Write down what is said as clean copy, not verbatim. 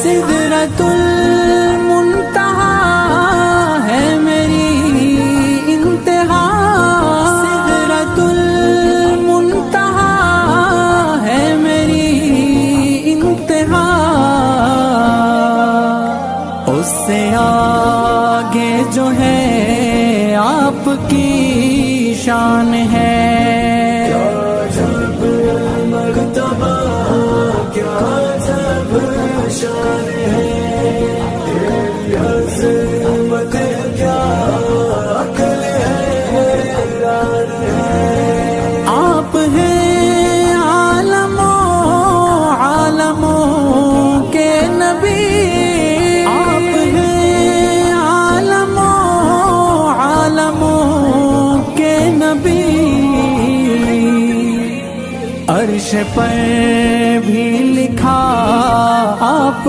سدرۃ المنتہا ہے میری انتہا، سدرۃ المنتہا ہے میری انتہا، اس سے آگے جو ہے آپ کی شان ہے۔ شان ہے تیری عظمت، کیا عقل ہے، حیران ہے۔ آپ ہیں عالموں کے نبی، آپ ہیں عالموں کے نبی، عرش پر بھی لکھا آپ